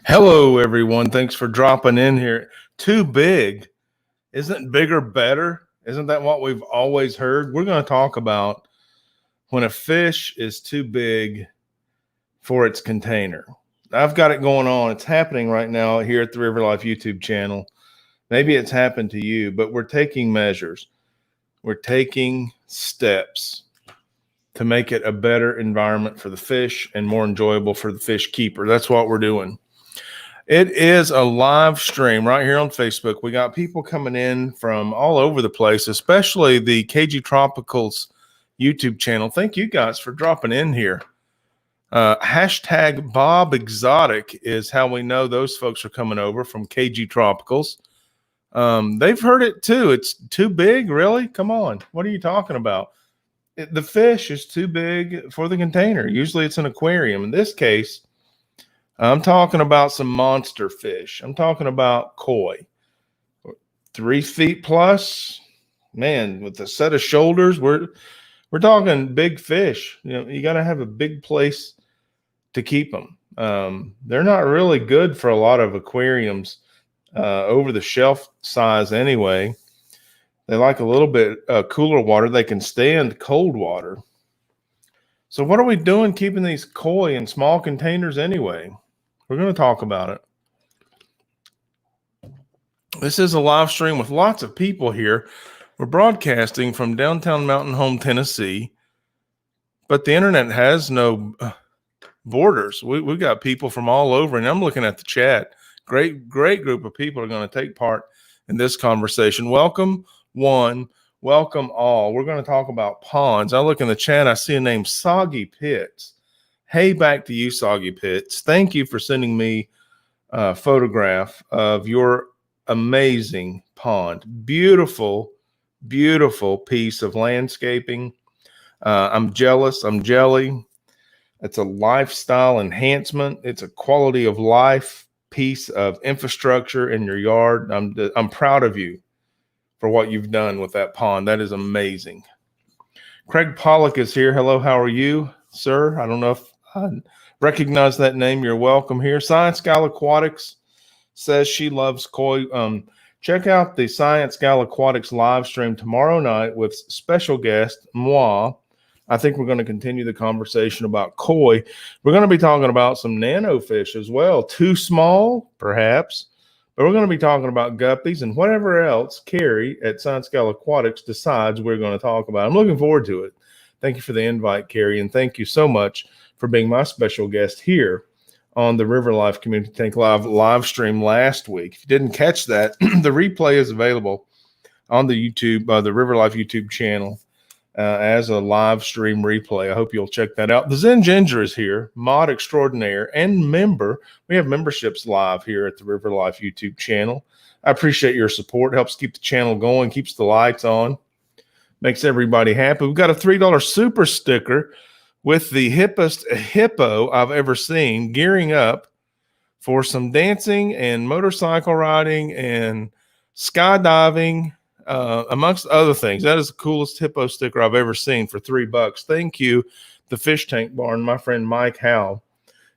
Hello, everyone. Thanks for dropping in here. Too big. Isn't bigger better? Isn't that what we've always heard? We're going to talk about when a fish is too big for its container. I've got it going on. It's happening right now here at the River Life YouTube channel. Maybe it's happened to you, but we're taking measures. We're taking steps to make it a better environment for the fish and more enjoyable for the fish keeper. That's what we're doing. It is a live stream right here on Facebook. We got people coming in from all over the place, especially the KG Tropicals YouTube channel. Thank you guys for dropping in here. Hashtag Bob Exotic is how we know those folks are coming over from KG Tropicals. They've heard it too. It's too big, really? Come on. What are you talking about? The fish is too big for the container. Usually it's an aquarium. In this case, I'm talking about some monster fish. I'm talking about koi. 3 feet plus. Man, with a set of shoulders, we're talking big fish. You know, you got to have a big place to keep them. They're not really good for a lot of aquariums over the shelf size anyway. They like a little bit cooler water. They can stand cold water. So what are we doing keeping these koi in small containers anyway? We're going to talk about it. This is a live stream with lots of people here. We're broadcasting from downtown Mountain Home, Tennessee, but the internet has no borders. We've got people from all over, and I'm looking at the chat. Great group of people are going to take part in this conversation. Welcome one, welcome all. We're going to talk about ponds. I look in the chat, I see a name, Soggy Pits. Hey, back to you, Soggy Pits. Thank you for sending me a photograph of your amazing pond. Beautiful, beautiful piece of landscaping. I'm jealous. I'm jelly. It's a lifestyle enhancement. It's a quality of life piece of infrastructure in your yard. I'm proud of you for what you've done with that pond. That is amazing. Craig Pollock is here. Hello, how are you, sir? I don't know if I recognize that name. You're welcome here. Science Gal Aquatics says she loves koi. Check out the Science Gal Aquatics live stream tomorrow night with special guest, moi. I think we're going to continue the conversation about koi. We're going to be talking about some nano fish as well. Too small, perhaps. But we're going to be talking about guppies and whatever else Carrie at Science Gal Aquatics decides we're going to talk about. I'm looking forward to it. Thank you for the invite, Carrie, and thank you so much for being my special guest here on the River Life Community Tank live stream last week. If you didn't catch that, the replay is available on the YouTube, the River Life YouTube channel as a live stream replay. I hope you'll check that out. The Zen Ginger is here, mod extraordinaire and member. We have memberships live here at the River Life YouTube channel. I appreciate your support. It helps keep the channel going, keeps the lights on, makes everybody happy. We've got a $3 super sticker with the hippest hippo I've ever seen, gearing up for some dancing and motorcycle riding and skydiving, amongst other things. That is the coolest hippo sticker I've ever seen for $3. Thank you, the Fish Tank Barn, my friend Mike Howe,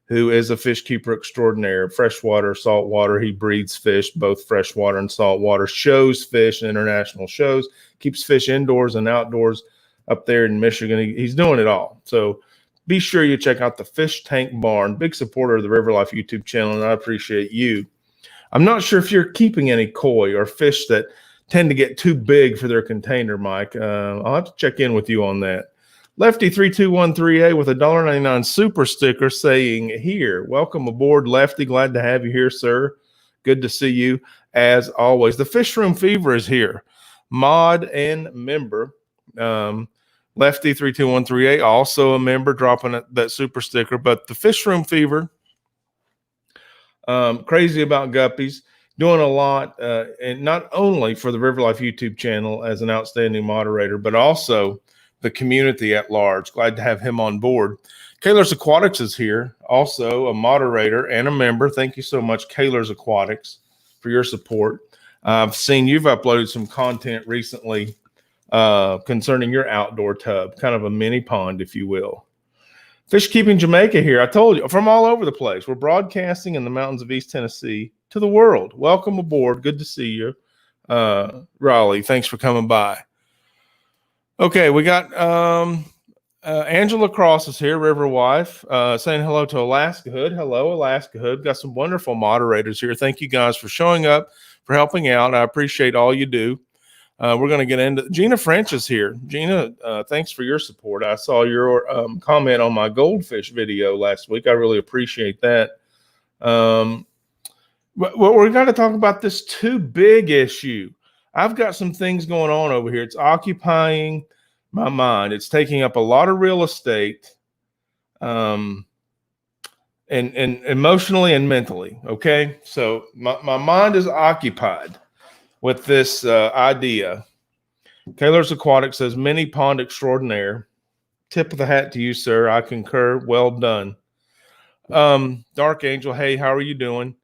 who is a fish keeper extraordinaire, freshwater, saltwater. He breeds fish, both freshwater and saltwater, shows fish in international shows, keeps fish indoors and outdoors up there in Michigan. He's doing it all. So be sure you check out the Fish Tank Barn, big supporter of the River Life YouTube channel, and I appreciate you. I'm not sure if you're keeping any koi or fish that tend to get too big for their container, Mike. I'll have to check in with you on that. Lefty3213A with a $1.99 super sticker saying here, welcome aboard, Lefty. Glad to have you here, sir. Good to see you as always. The Fish Room Fever is here, mod and member. Lefty3213A, also a member, dropping that super sticker. But the Fish Room Fever, crazy about guppies, doing a lot, and not only for the River Life YouTube channel as an outstanding moderator, but also the community at large. Glad to have him on board. Kaylor's Aquatics is here, also a moderator and a member. Thank you so much, Kaylor's Aquatics, for your support. I've seen you've uploaded some content recently concerning your outdoor tub, kind of a mini pond, if you will. Fish Keeping Jamaica here. I told you, from all over the place. We're broadcasting in the mountains of East Tennessee to the world. Welcome aboard. Good to see you. Raleigh, thanks for coming by. Okay, we got Angela Cross is here, River Wife, saying hello to Alaska Hood. Hello, Alaska Hood. Got some wonderful moderators here. Thank you guys for showing up, for helping out. I appreciate all you do. We're going to get into Gina French is here. Gina, thanks for your support. I saw your comment on my goldfish video last week. I really appreciate that. But we're going to talk about this too big issue. I've got some things going on over here. It's occupying my mind. It's taking up a lot of real estate, and emotionally and mentally. Okay, so my mind is occupied with this idea. Taylor's Aquatic says, mini pond extraordinaire. Tip of the hat to you, sir. I concur. Well done. Dark Angel, hey, how are you doing?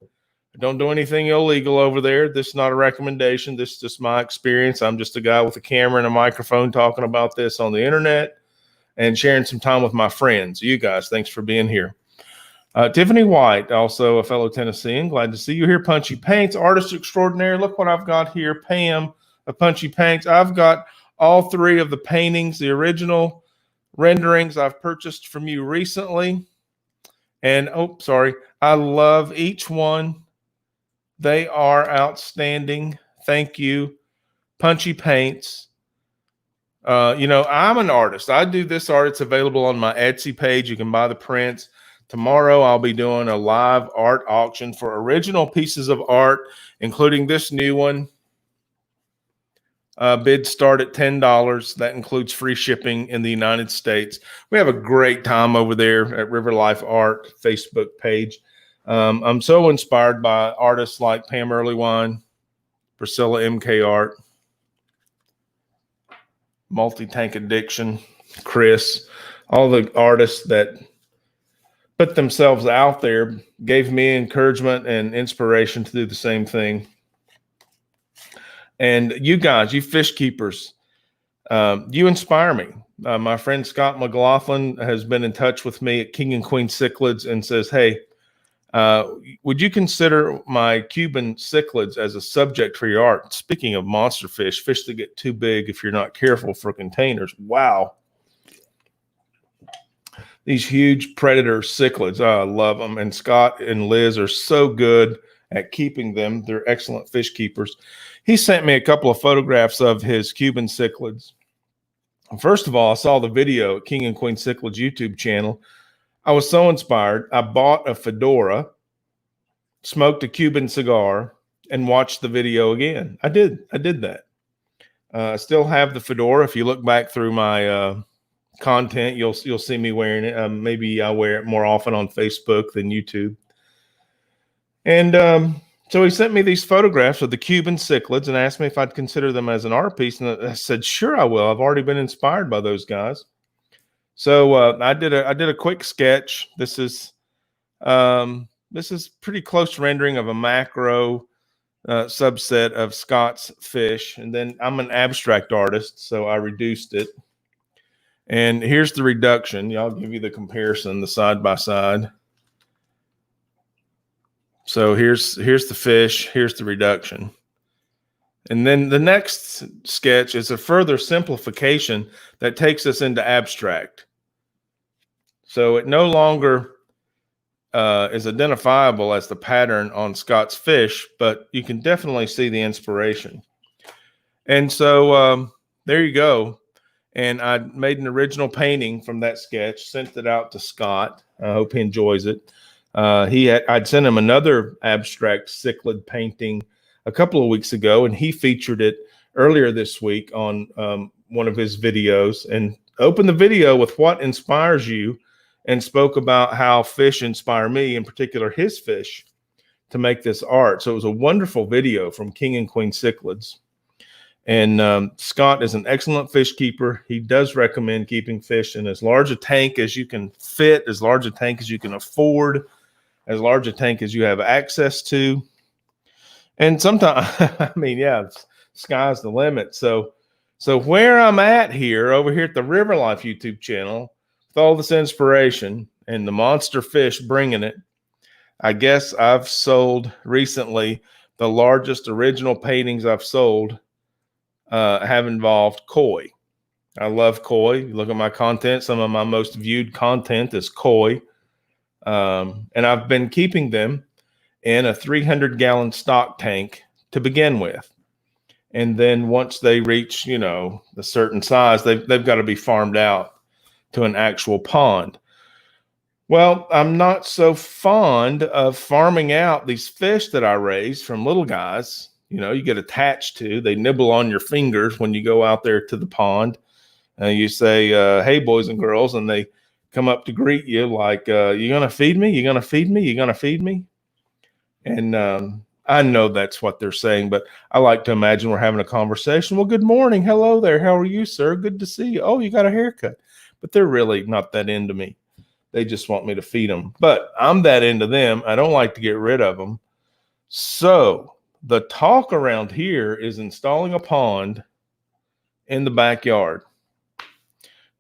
Don't do anything illegal over there. This is not a recommendation. This is just my experience. I'm just a guy with a camera and a microphone talking about this on the internet and sharing some time with my friends. You guys, thanks for being here. Tiffany White, also a fellow Tennessean. Glad to see you here. Punchy Paints, artist extraordinaire. Look what I've got here. Pam of Punchy Paints. I've got all three of the paintings, the original renderings I've purchased from you recently. And, oh, sorry. I love each one. They are outstanding. Thank you. Punchy Paints. I'm an artist. I do this art. It's available on my Etsy page. You can buy the prints. Tomorrow, I'll be doing a live art auction for original pieces of art, including this new one. Bids start at $10. That includes free shipping in the United States. We have a great time over there at River Life Art Facebook page. I'm so inspired by artists like Pam Earlywine, Priscilla MK Art, Multi-Tank Addiction, Chris, all the artists that put themselves out there, gave me encouragement and inspiration to do the same thing. And you guys, you fish keepers, you inspire me. My friend Scott McLaughlin has been in touch with me at King and Queen Cichlids and says, hey, would you consider my Cuban cichlids as a subject for your art? Speaking of monster fish that get too big if you're not careful for containers. Wow. These huge predator cichlids. I love them. And Scott and Liz are so good at keeping them. They're excellent fish keepers. He sent me a couple of photographs of his Cuban cichlids. First of all, I saw the video at King and Queen Cichlids YouTube channel. I was so inspired. I bought a fedora, smoked a Cuban cigar, and watched the video again. I did that. I still have the fedora. If you look back through my content, you'll see me wearing it. Maybe I wear it more often on Facebook than YouTube. And so he sent me these photographs of the Cuban cichlids and asked me if I'd consider them as an art piece. And I said, sure, I will. I've already been inspired by those guys. So I did a quick sketch. This is pretty close rendering of a macro subset of Scott's fish. And then I'm an abstract artist, so I reduced it. And here's the reduction. I'll give you the comparison, the side by side. So here's the fish, here's the reduction. And then the next sketch is a further simplification that takes us into abstract. So it no longer is identifiable as the pattern on Scott's fish, but you can definitely see the inspiration. And so there you go. And I made an original painting from that sketch, sent it out to Scott. I hope he enjoys it. I'd sent him another abstract cichlid painting a couple of weeks ago, and he featured it earlier this week on one of his videos and opened the video with what inspires you and spoke about how fish inspire me, in particular his fish, to make this art. So it was a wonderful video from King and Queen Cichlids. And Scott is an excellent fish keeper. He does recommend keeping fish in as large a tank as you can fit, as large a tank as you can afford, as large a tank as you have access to. And sometimes, I mean, yeah, sky's the limit. So where I'm at here, over here at the River Life YouTube channel, with all this inspiration and the monster fish bringing it, I guess I've sold recently the largest original paintings I've sold have involved koi. I love koi. You look at my content, some of my most viewed content is koi. And I've been keeping them in a 300-gallon stock tank to begin with. And then once they reach, the certain size, they've got to be farmed out to an actual pond. Well, I'm not so fond of farming out these fish that I raise from little guys. You get attached to, they nibble on your fingers when you go out there to the pond. You say, hey, boys and girls, and they come up to greet you like, you going to feed me? You going to feed me? You going to feed me? And I know that's what they're saying, but I like to imagine we're having a conversation. Well, good morning. Hello there. How are you, sir? Good to see you. Oh, you got a haircut. But they're really not that into me. They just want me to feed them. But I'm that into them. I don't like to get rid of them. So the talk around here is installing a pond in the backyard.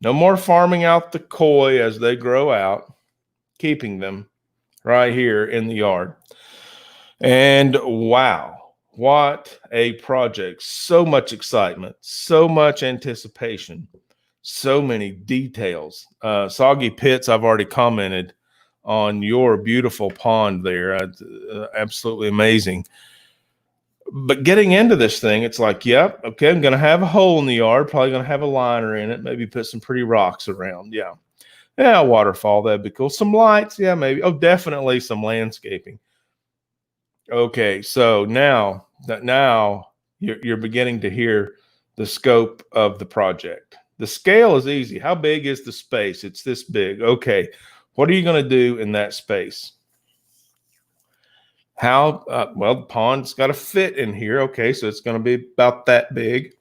No more farming out the koi as they grow out, keeping them right here in the yard. And wow, what a project. So much excitement, so much anticipation, so many details. Soggy Pits, I've already commented on your beautiful pond there. Absolutely amazing. But getting into this thing, it's like, yep, okay, I'm going to have a hole in the yard, probably going to have a liner in it, maybe put some pretty rocks around. Yeah, a waterfall, that'd be cool. Some lights, yeah, maybe. Oh, definitely some landscaping. Okay, so now you're beginning to hear the scope of the project. The scale is easy. How big is the space? It's this big. Okay, what are you going to do in that space? Well, the pond's got to fit in here. Okay, so it's going to be about that big.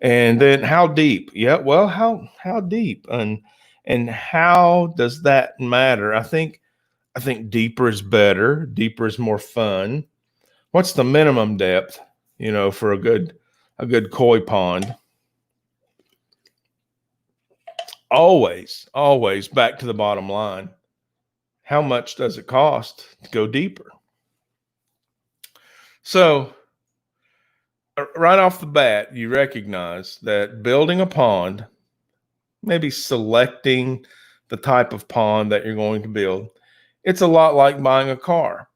And then how deep? Yeah, well, how deep? And how does that matter? I think deeper is better. Deeper is more fun. What's the minimum depth, for a good koi pond? Always back to the bottom line. How much does it cost to go deeper? So right off the bat, you recognize that building a pond, maybe selecting the type of pond that you're going to build, it's a lot like buying a car.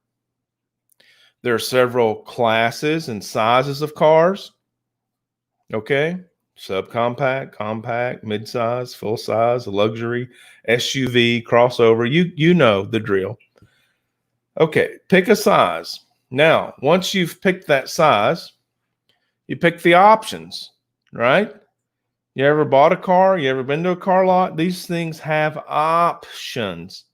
There are several classes and sizes of cars. Okay. Subcompact, compact, midsize, full size, luxury, SUV, crossover. You know the drill. Okay. Pick a size. Now, once you've picked that size, you pick the options, right? You ever bought a car? You ever been to a car lot? These things have options.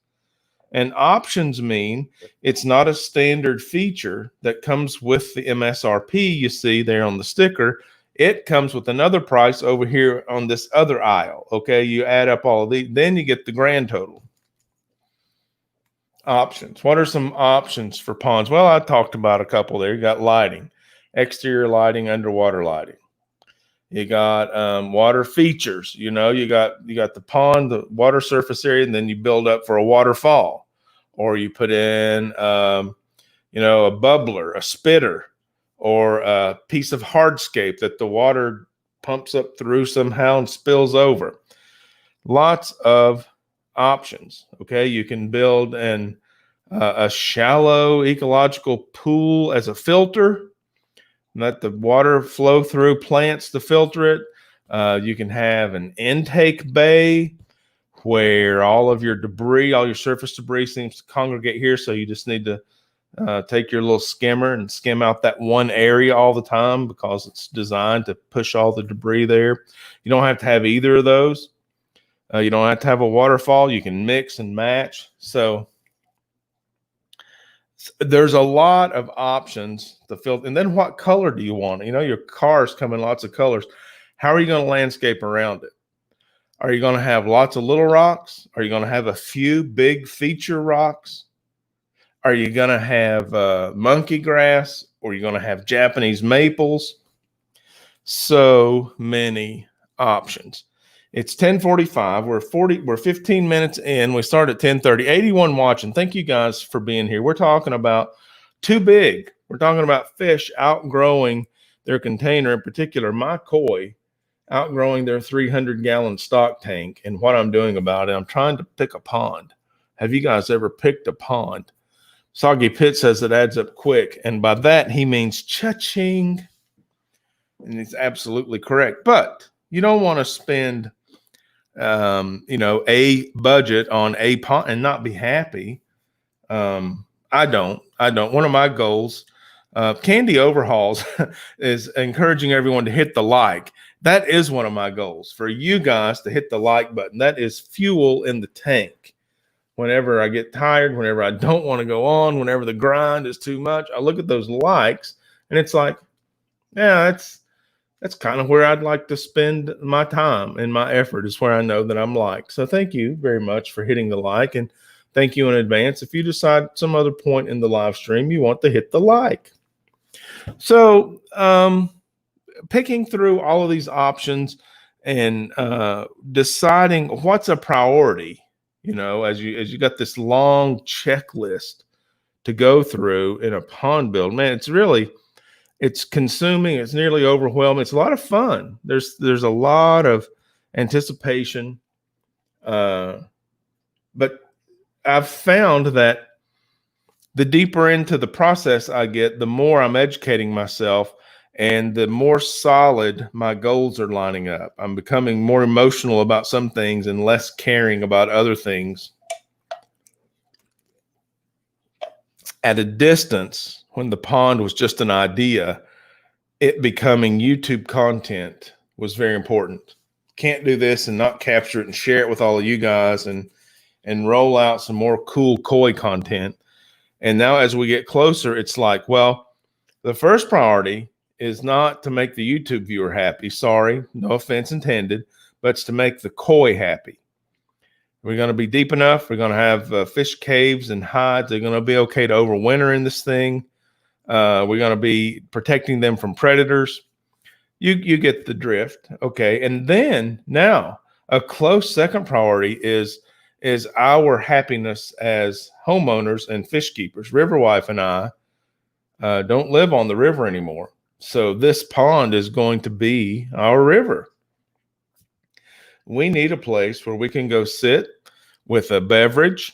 And options mean it's not a standard feature that comes with the MSRP you see there on the sticker. It comes with another price over here on this other aisle. Okay, you add up all of these, then you get the grand total. Options. What are some options for ponds? Well, I talked about a couple there. You got lighting, exterior lighting, underwater lighting. You got water features. You got the pond, the water surface area, and then you build up for a waterfall, or you put in a bubbler, a spitter, or a piece of hardscape that the water pumps up through somehow and spills over. Lots of options. Okay, you can build a shallow ecological pool as a filter. Let the water flow through plants to filter it. You can have an intake bay where all of your debris, all your surface debris seems to congregate here. So you just need to take your little skimmer and skim out that one area all the time because it's designed to push all the debris there. You don't have to have either of those. You don't have to have a waterfall. You can mix and match. So there's a lot of options to filter. And then what color do you want? Your cars come in lots of colors. How are you going to landscape around it? Are you going to have lots of little rocks? Are you going to have a few big feature rocks? Are you going to have monkey grass? Or are you going to have Japanese maples? So many options. It's 10:45. We're 15 minutes in. We start at 10:30. 81 watching. Thank you guys for being here. We're talking about too big. We're talking about fish outgrowing their container, in particular my koi outgrowing their 300-gallon stock tank, and what I'm doing about it. I'm trying to pick a pond. Have you guys ever picked a pond? Soggy Pit says it adds up quick, and by that he means cha-ching, and it's absolutely correct. But you don't want to spend a budget on a pond and not be happy. I don't. One of my goals, Candy Overhauls, is encouraging everyone to hit the like. That is one of my goals, for you guys to hit the like button. That is fuel in the tank. Whenever I get tired, whenever I don't want to go on, whenever the grind is too much, I look at those likes and it's like, yeah, that's kind of where I'd like to spend my time, and my effort is where I know that I'm liked. So thank you very much for hitting the like, and thank you in advance if you decide some other point in the live stream you want to hit the like. So picking through all of these options and deciding what's a priority, as you got this long checklist to go through in a pond build, man, it's consuming. It's nearly overwhelming. It's a lot of fun. There's a lot of anticipation, but I've found that the deeper into the process I get, the more I'm educating myself, and the more solid my goals are lining up. I'm becoming more emotional about some things and less caring about other things. At a distance, when the pond was just an idea, it becoming YouTube content was very important. Can't do this and not capture it and share it with all of you guys and roll out some more cool koi content. And now as we get closer, it's like, well, the first priority is not to make the YouTube viewer happy. Sorry, no offense intended, but it's to make the koi happy. We're going to be deep enough. We're going to have fish caves and hides. They're going to be okay to overwinter in this thing. We're going to be protecting them from predators. You get the drift. Okay. And then now a close second priority is our happiness as homeowners and fish keepers. Riverwife and I don't live on the river anymore. So this pond is going to be our river. We need a place where we can go sit with a beverage,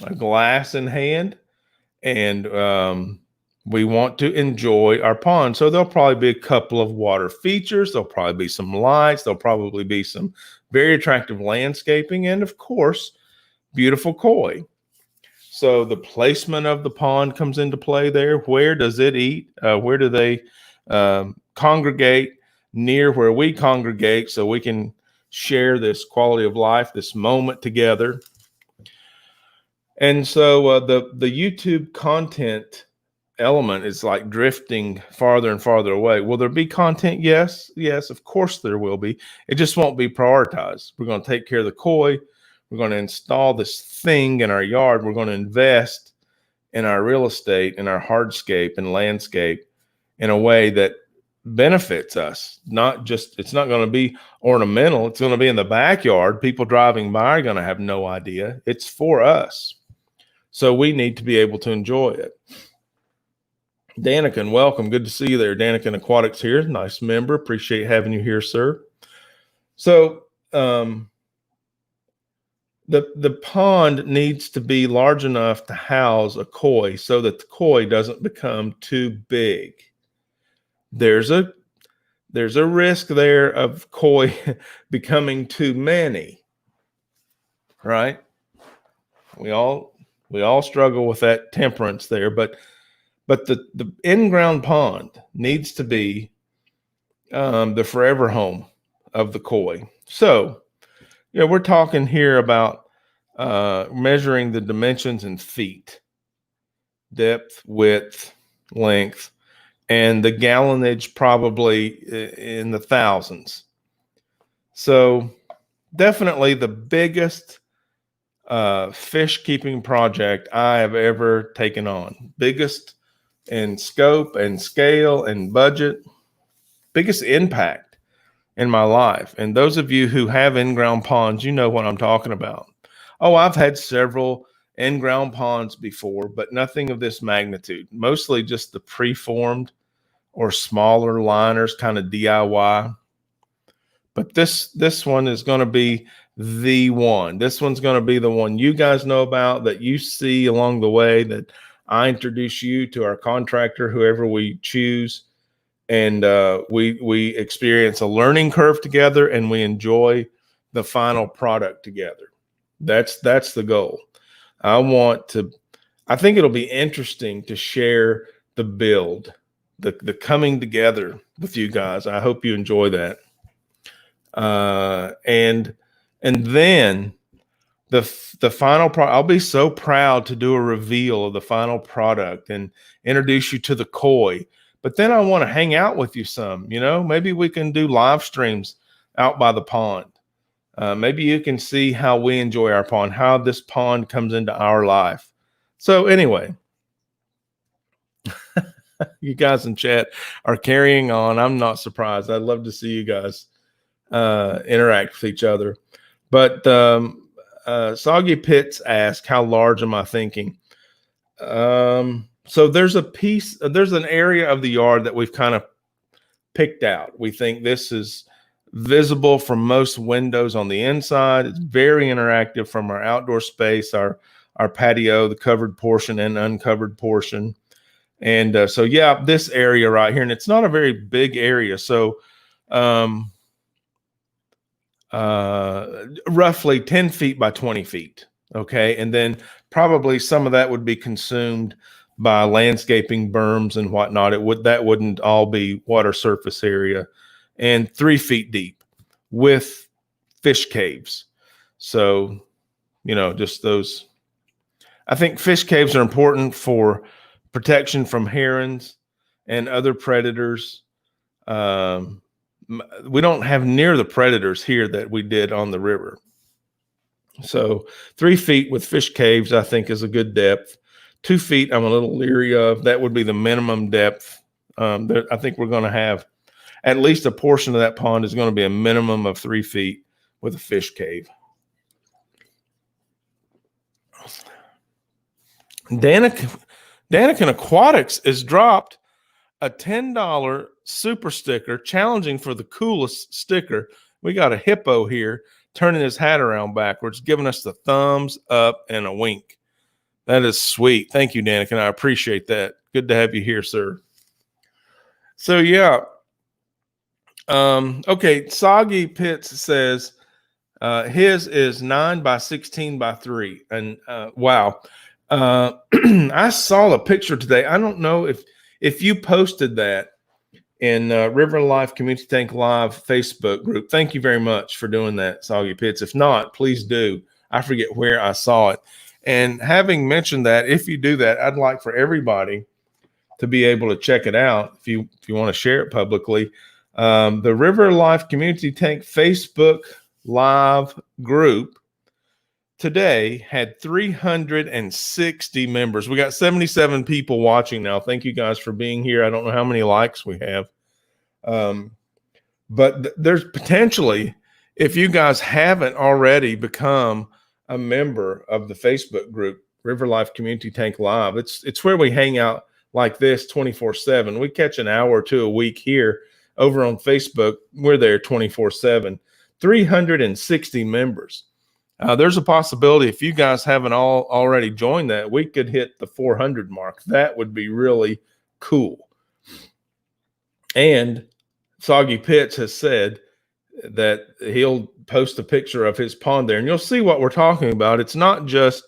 a glass in hand, and we want to enjoy our pond. So there'll probably be a couple of water features. There'll probably be some lights. There'll probably be some very attractive landscaping, and of course, beautiful koi. So the placement of the pond comes into play there. Where does it eat? Where do they congregate? Near where we congregate, so we can share this quality of life, this moment together. And so the YouTube content element is like drifting farther and farther away. Will there be content? Yes, of course there will be. It just won't be prioritized. We're going to take care of the koi. We're going to install this thing in our yard. We're going to invest in our real estate, in our hardscape and landscape in a way that benefits us. It's not going to be ornamental. It's going to be in the backyard. People driving by are going to have no idea. It's for us. So we need to be able to enjoy it. Danikin, welcome. Good to see you there. Danikin Aquatics here. Nice member. Appreciate having you here, sir. So the pond needs to be large enough to house a koi so that the koi doesn't become too big. There's a risk there of koi becoming too many, right? We all struggle with that temperance there, but the in-ground pond needs to be the forever home of the koi. So, we're talking here about measuring the dimensions in feet, depth, width, length, and the gallonage probably in the thousands. So definitely the biggest fish keeping project I have ever taken on. Biggest in scope and scale and budget, biggest impact. in my life. And those of you who have in-ground ponds, you know what I'm talking about. Oh, I've had several in-ground ponds before, but nothing of this magnitude. Mostly just the preformed or smaller liners, kind of DIY. But this one is going to be the one. This one's going to be the one you guys know about, that you see along the way, that I introduce you to our contractor, whoever we choose. And we experience a learning curve together, and we enjoy the final product together. That's the goal. I think it'll be interesting to share the build, the coming together with you guys. I hope you enjoy that. And then the final product, I'll be so proud to do a reveal of the final product and introduce you to the koi. But then I want to hang out with you some, maybe we can do live streams out by the pond. Maybe you can see how we enjoy our pond, how this pond comes into our life. So anyway, you guys in chat are carrying on. I'm not surprised. I'd love to see you guys interact with each other. But Soggy Pits asked, how large am I thinking? So there's an area of the yard that we've kind of picked out. We think this is visible from most windows on the inside. It's very interactive from our outdoor space, our patio, the covered portion and uncovered portion. And so, yeah, this area right here, and it's not a very big area. So roughly 10 feet by 20 feet. Okay. And then probably some of that would be consumed by landscaping, berms and whatnot. That wouldn't all be water surface area, and 3 feet deep with fish caves. So, just those. I think fish caves are important for protection from herons and other predators. We don't have near the predators here that we did on the river. So 3 feet with fish caves, I think, is a good depth. 2 feet, I'm a little leery of. That would be the minimum depth. I think we're going to have at least a portion of that pond is going to be a minimum of 3 feet with a fish cave. Danikin Aquatics has dropped a $10 super sticker, challenging for the coolest sticker. We got a hippo here turning his hat around backwards, giving us the thumbs up and a wink. That is sweet. Thank you, Danikin. I appreciate that. Good to have you here, sir. So, yeah. Okay. Soggy Pits says his is 9 by 16 by 3. And wow. I saw a picture today. I don't know if you posted that in River Life Community Tank Live Facebook group. Thank you very much for doing that, Soggy Pits. If not, please do. I forget where I saw it. And having mentioned that, if you do that, I'd like for everybody to be able to check it out if you want to share it publicly. The River Life Community Tank Facebook Live group today had 360 members. We got 77 people watching now. Thank you guys for being here. I don't know how many likes we have. But there's potentially, if you guys haven't already become a member of the Facebook group, River Life Community Tank Live, it's where we hang out like this 24/7. We catch an hour or two a week here over on Facebook. We're there 24/7. 360 members. There's a possibility if you guys haven't already joined that, we could hit the 400 mark. That would be really cool. And Soggy Pits has said that he'll post a picture of his pond there, and you'll see what we're talking about. It's not just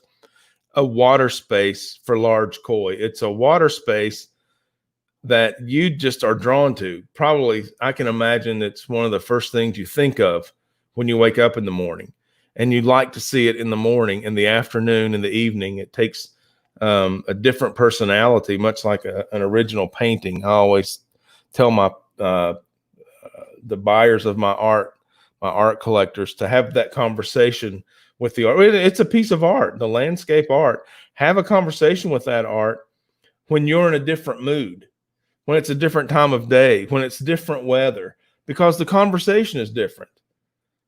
a water space for large koi. It's a water space that you just are drawn to. Probably, I can imagine it's one of the first things you think of when you wake up in the morning. And you'd like to see it in the morning, in the afternoon, in the evening. It takes a different personality, much like an original painting. I always tell the buyers of my art collectors, to have that conversation with the art. It's a piece of art, the landscape art. Have a conversation with that art when you're in a different mood, when it's a different time of day, when it's different weather. because the conversation is different.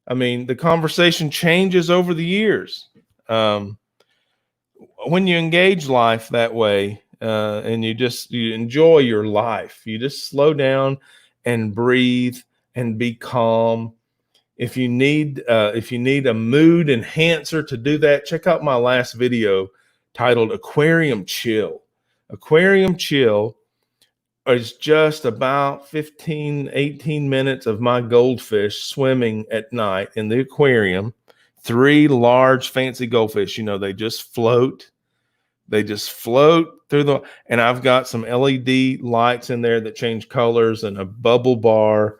I mean, the conversation changes over the years. When you engage life that way, and you enjoy your life, you just slow down and breathe and be calm. If you need a mood enhancer to do that, check out my last video titled Aquarium Chill. Aquarium Chill is just about 18 minutes of my goldfish swimming at night in the aquarium. 3 large fancy goldfish, they just float. They just float through and I've got some LED lights in there that change colors and a bubble bar.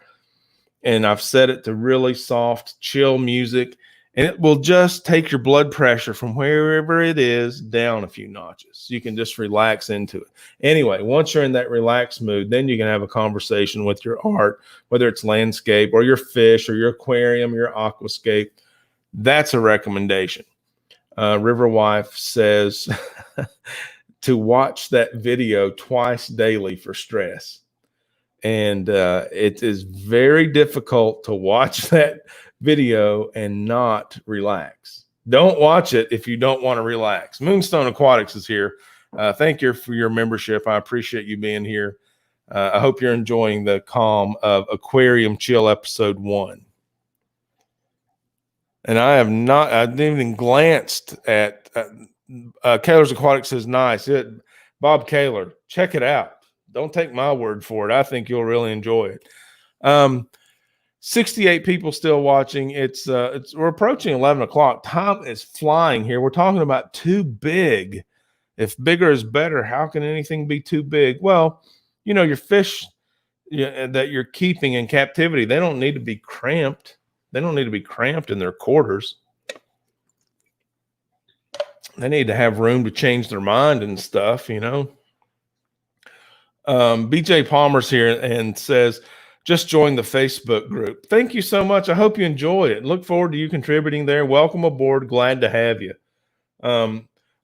And I've set it to really soft, chill music. And it will just take your blood pressure from wherever it is down a few notches. You can just relax into it. Anyway, once you're in that relaxed mood, then you can have a conversation with your art, whether it's landscape or your fish or your aquarium, your aquascape. That's a recommendation. Riverwife says to watch that video twice daily for stress. And it is very difficult to watch that video and not relax. Don't watch it if you don't want to relax. Moonstone Aquatics is here. Thank you for your membership. I appreciate you being here. I hope you're enjoying the calm of Aquarium Chill episode 1. And I didn't even glanced at Kaler's Aquatics says nice. Bob Kaler, check it out. Don't take my word for it. I think you'll really enjoy it. 68 people still watching. We're approaching 11 o'clock. Time is flying here. We're talking about too big. If bigger is better, how can anything be too big? Well, your fish that you're keeping in captivity, they don't need to be cramped. They don't need to be cramped in their quarters. They need to have room to change their mind and stuff, BJ Palmer's here and says, just join the Facebook group. Thank you so much. I hope you enjoy it. Look forward to you contributing there. Welcome aboard. Glad to have you.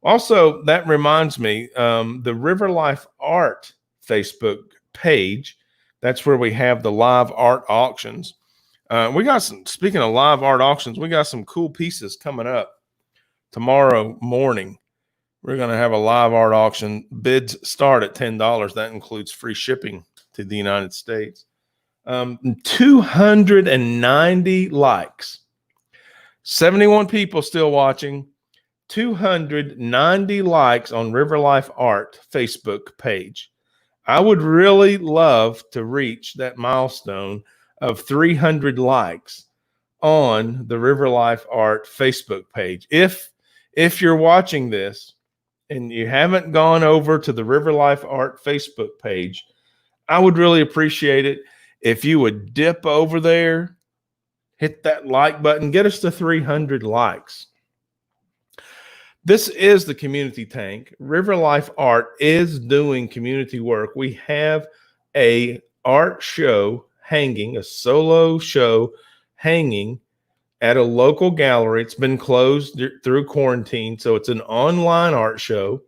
Also, that reminds me, the River Life Art Facebook page, that's where we have the live art auctions. Speaking of live art auctions, we got some cool pieces coming up tomorrow morning. We're going to have a live art auction. Bids start at $10. That includes free shipping to the United States. 290 likes. 71 people still watching. 290 likes on River Life Art Facebook page. I would really love to reach that milestone of 300 likes on the River Life Art Facebook page. If you're watching this and you haven't gone over to the River Life Art Facebook page, I would really appreciate it if you would dip over there, hit that like button, get us to 300 likes. This is the community tank. River Life Art is doing community work. We have a art show hanging, a solo show hanging at a local gallery. It's been closed through quarantine, so it's an online art show.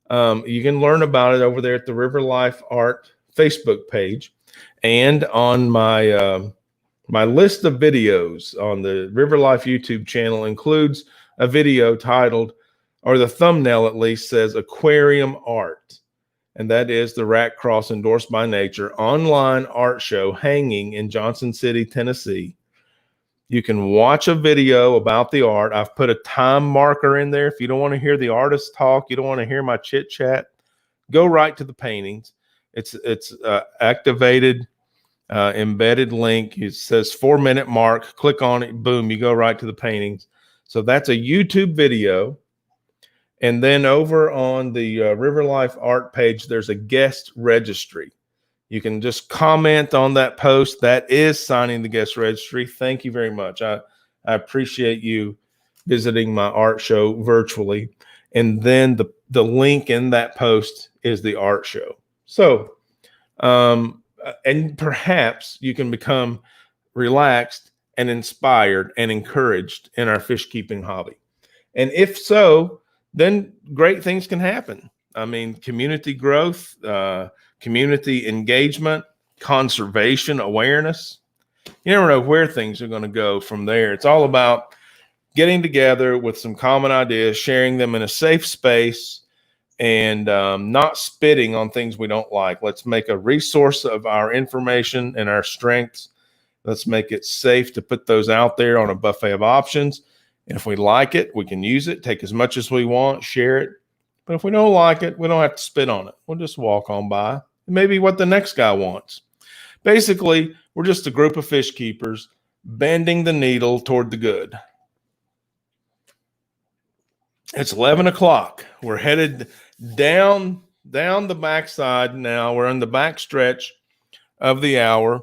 You can learn about it over there at the River Life Art Facebook page, and on my my list of videos on the River Life YouTube channel includes a video titled, or the thumbnail at least says, Aquarium Art. And that is the Rat Cross Endorsed by Nature online art show hanging in Johnson City, Tennessee. You can watch a video about the art. I've put a time marker in there. If you don't want to hear the artist talk, you don't want to hear my chit chat, go right to the paintings. It's activated, embedded link. It says 4-minute mark. Click on it. Boom, you go right to the paintings. So that's a YouTube video. And then over on the River Life Art page, there's a guest registry. You can just comment on that post. That is signing the guest registry. Thank you very much. I appreciate you visiting my art show virtually. And then the link in that post is the art show. So, and perhaps you can become relaxed and inspired and encouraged in our fish keeping hobby. And if so, then great things can happen. I mean, community growth, community engagement, conservation awareness. You never know where things are going to go from there. It's all about getting together with some common ideas, sharing them in a safe space, and not spitting on things we don't like. Let's make a resource of our information and our strengths. Let's make it safe to put those out there on a buffet of options. And if we like it, we can use it, take as much as we want, share it. But if we don't like it, we don't have to spit on it. We'll just walk on by. It may be what the next guy wants. Basically, we're just a group of fish keepers bending the needle toward the good. It's 11 o'clock. We're headed down the backside now. We're in the back stretch of the hour.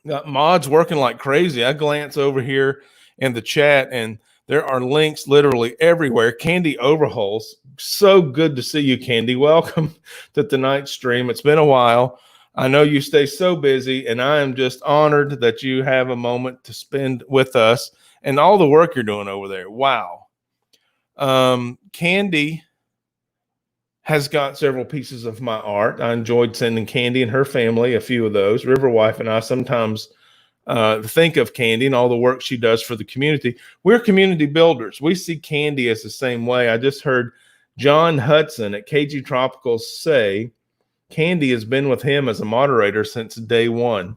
Got mods working like crazy. I glance over here in the chat, and there are links literally everywhere. Candy Overhauls. So good to see you, Candy. Welcome to tonight's stream. It's been a while. I know you stay so busy, and I am just honored that you have a moment to spend with us and all the work you're doing over there. Wow. Candy has got several pieces of my art. I enjoyed sending Candy and her family a few of those. Riverwife and I sometimes think of Candy and all the work she does for the community. We're community builders. We see Candy as the same way. I just heard John Hudson at KG Tropicals say Candy has been with him as a moderator since day one.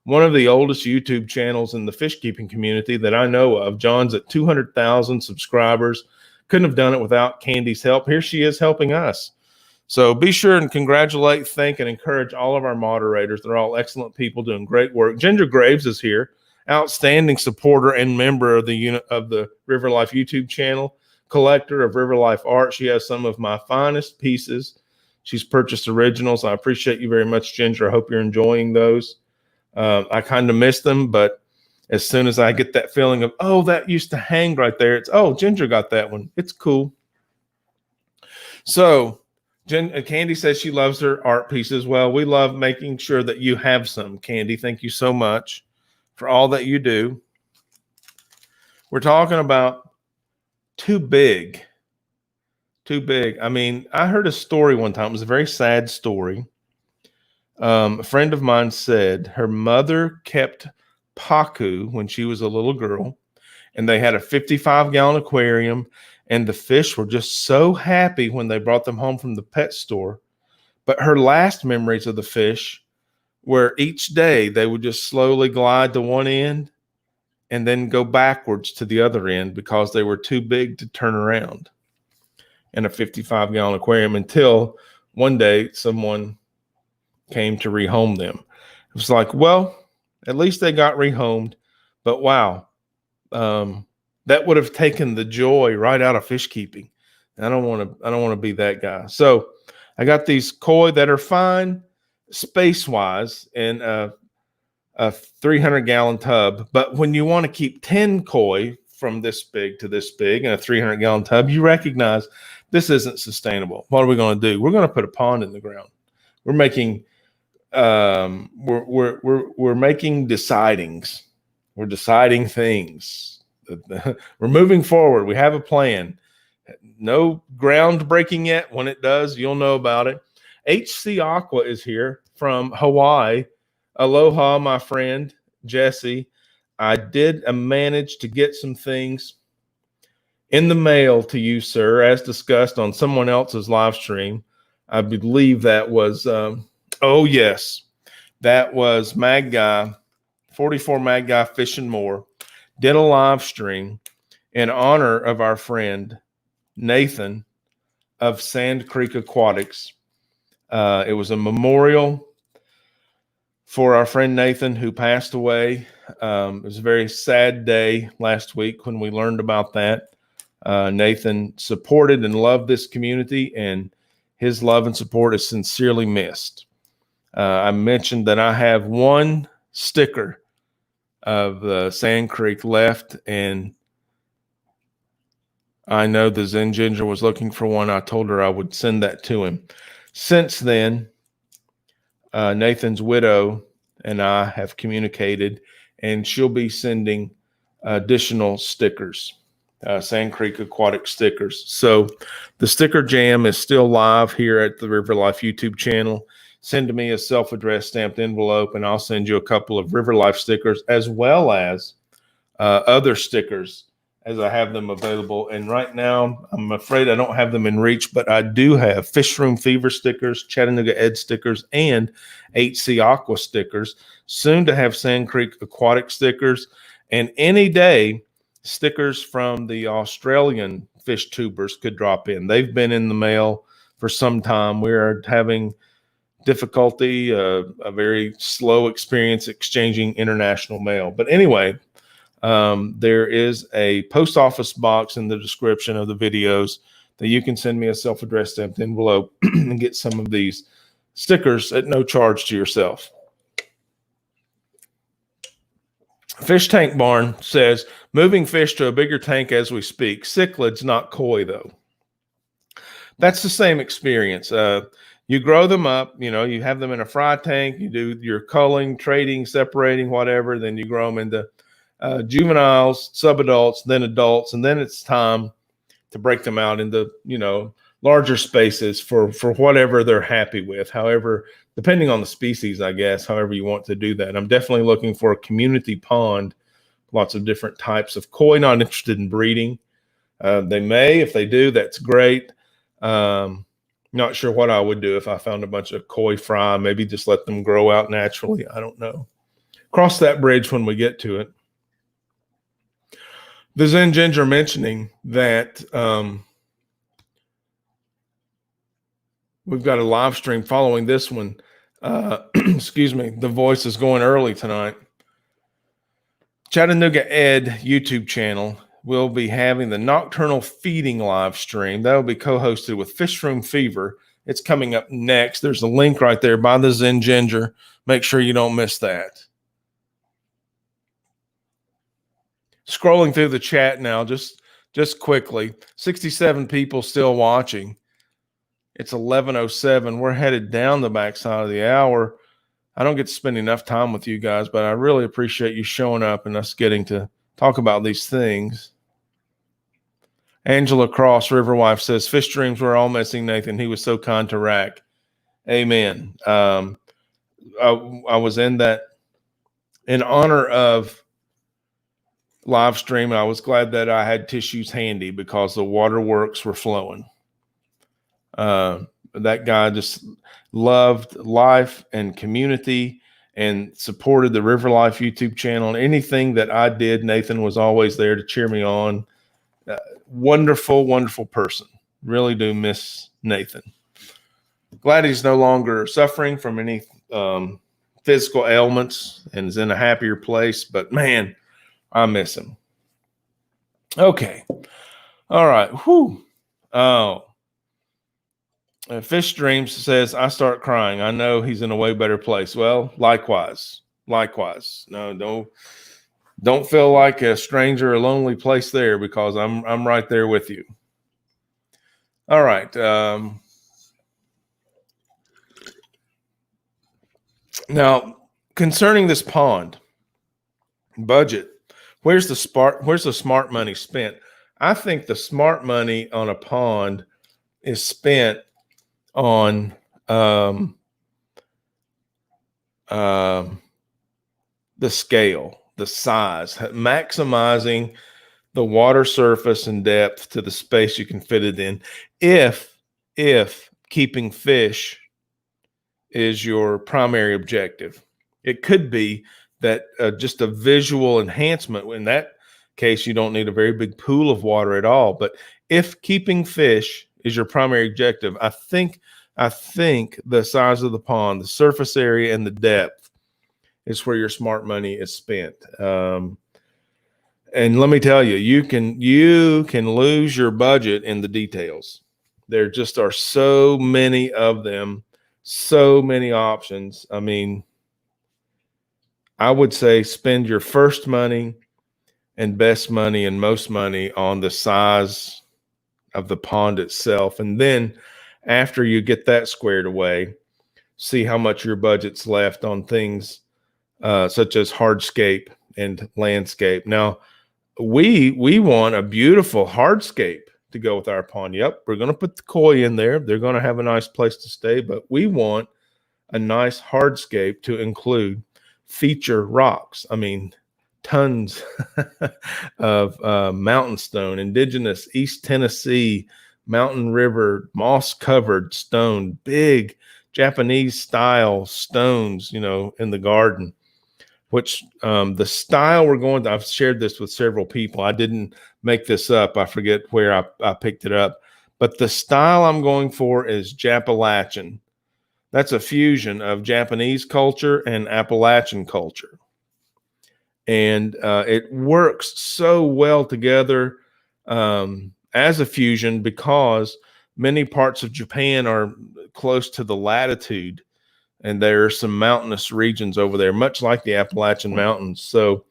One of the oldest YouTube channels in the fish keeping community that I know of. John's at 200,000 subscribers. Couldn't have done it without Candy's help. Here she is helping us. So be sure and congratulate, thank, and encourage all of our moderators. They're all excellent people doing great work. Ginger Graves is here, outstanding supporter and member of the River Life YouTube channel, collector of River Life art. She has some of my finest pieces. She's purchased originals. I appreciate you very much, Ginger. I hope you're enjoying those. I kind of miss them, but as soon as I get that feeling of, oh, that used to hang right there, it's, oh, Ginger got that one. It's cool. So Candy says she loves her art pieces. Well, we love making sure that you have some, Candy. Thank you so much for all that you do. We're talking about too big. Too big. I mean, I heard a story one time. It was a very sad story. A friend of mine said her mother kept Paku when she was a little girl, and they had a 55-gallon aquarium, and the fish were just so happy when they brought them home from the pet store. But her last memories of the fish were each day they would just slowly glide to one end and then go backwards to the other end because they were too big to turn around in a 55-gallon aquarium, until one day someone came to rehome them. It was like, well, at least they got rehomed, but wow, that would have taken the joy right out of fish keeping. I don't want to be that guy. So I got these koi that are fine space-wise in a 300-gallon tub, but when you want to keep 10 koi from this big to this big in a 300-gallon tub, you recognize this isn't sustainable. What are we going to do? We're going to put a pond in the ground. We're making we're making decidings. We're deciding things. We're moving forward. We have a plan. No groundbreaking yet. When it does, you'll know about it. HC Aqua is here from Hawaii. Aloha, my friend Jesse. I did manage to get some things in the mail to you, sir, as discussed on someone else's live stream. I believe that was, oh, yes, that was Mag Guy, 44 Mag Guy Fish and More, did a live stream in honor of our friend Nathan of Sand Creek Aquatics. It was a memorial for our friend Nathan, who passed away. It was a very sad day last week when we learned about that. Nathan supported and loved this community, and his love and support is sincerely missed. I mentioned that I have one sticker of Sand Creek left, and I know the Zen Ginger was looking for one. I told her I would send that to him. Since then, Nathan's widow and I have communicated, and she'll be sending additional stickers. Sand Creek Aquatic stickers. So the sticker jam is still live here at the River Life YouTube channel. Send me a self-addressed stamped envelope, and I'll send you a couple of River Life stickers as well as other stickers as I have them available. And right now, I'm afraid I don't have them in reach, but I do have Fish Room Fever stickers, Chattanooga Ed stickers, and HC Aqua stickers. Soon to have Sand Creek Aquatic stickers. And any day, stickers from the Australian fish tubers could drop in. They've been in the mail for some time. We are having difficulty, a very slow experience exchanging international mail. But anyway, there is a post office box in the description of the videos that you can send me a self-addressed stamped envelope and get some of these stickers at no charge to yourself. Fish Tank Barn says, moving fish to a bigger tank as we speak. Cichlids, not koi, though. That's the same experience. You grow them up, you have them in a fry tank, you do your culling, trading, separating, whatever, then you grow them into juveniles, subadults, then adults, and then it's time to break them out into, larger spaces for whatever they're happy with. However, depending on the species, I guess, however you want to do that. I'm definitely looking for a community pond, lots of different types of koi, not interested in breeding. They may, if they do, that's great. Not sure what I would do if I found a bunch of koi fry, maybe just let them grow out naturally. I don't know. Cross that bridge when we get to it. The Zen Ginger mentioning that we've got a live stream following this one. Excuse me. The voice is going early tonight. Chattanooga Ed YouTube channel will be having the nocturnal feeding live stream. That will be co-hosted with Fish Room Fever. It's coming up next. There's a link right there by the Zen Ginger. Make sure you don't miss that. Scrolling through the chat now, just quickly. 67 people still watching. It's 11:07. We're headed down the backside of the hour. I don't get to spend enough time with you guys, but I really appreciate you showing up and us getting to talk about these things. Angela Cross, Riverwife, says, fish dreams were all missing, Nathan. He was so kind to Rack. Amen. I was in that in honor of live stream. I was glad that I had tissues handy because the waterworks were flowing. That guy just loved life and community and supported the River Life YouTube channel. And anything that I did, Nathan was always there to cheer me on. Wonderful, wonderful person. Really do miss Nathan. Glad he's no longer suffering from any physical ailments and is in a happier place. But man, I miss him. Okay. All right. Whew. Oh. Fish Dreams says, I start crying. I know he's in a way better place. Well, likewise. No, don't feel like a stranger, a lonely place there, because I'm right there with you. All right. Now, concerning this pond budget, where's the smart money spent? I think the smart money on a pond is spent on the scale, the size, maximizing the water surface and depth to the space you can fit it in. If keeping fish is your primary objective, it could be that just a visual enhancement. In that case, you don't need a very big pool of water at all. But if keeping fish is your primary objective, I think the size of the pond, the surface area, and the depth is where your smart money is spent. And let me tell you, you can lose your budget in the details. There just are so many of them, so many options. I mean, I would say spend your first money and best money and most money on the size of the pond itself. And then after you get that squared away, see how much your budget's left on things such as hardscape and landscape. Now, we want a beautiful hardscape to go with our pond. Yep, we're going to put the koi in there. They're going to have a nice place to stay, but we want a nice hardscape to include feature rocks. I mean, tons of mountain stone, indigenous East Tennessee, mountain river, moss covered stone, big Japanese style stones, in the garden. Which the style we're going to, I've shared this with several people. I didn't make this up. I forget where I picked it up. But the style I'm going for is Jappalachian. That's a fusion of Japanese culture and Appalachian culture. And it works so well together as a fusion because many parts of Japan are close to the latitude. And there are some mountainous regions over there, much like the Appalachian Mountains. So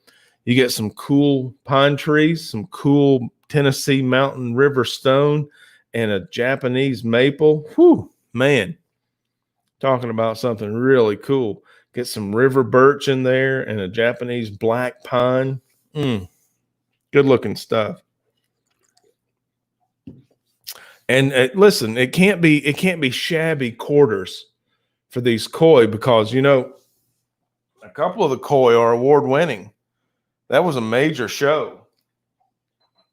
you get some cool pine trees, some cool Tennessee mountain river stone, and a Japanese maple. Whew, man, talking about something really cool. Get some river birch in there and a Japanese black pine. Good looking stuff. And listen, it can't be shabby quarters for these koi because, a couple of the koi are award winning. That was a major show.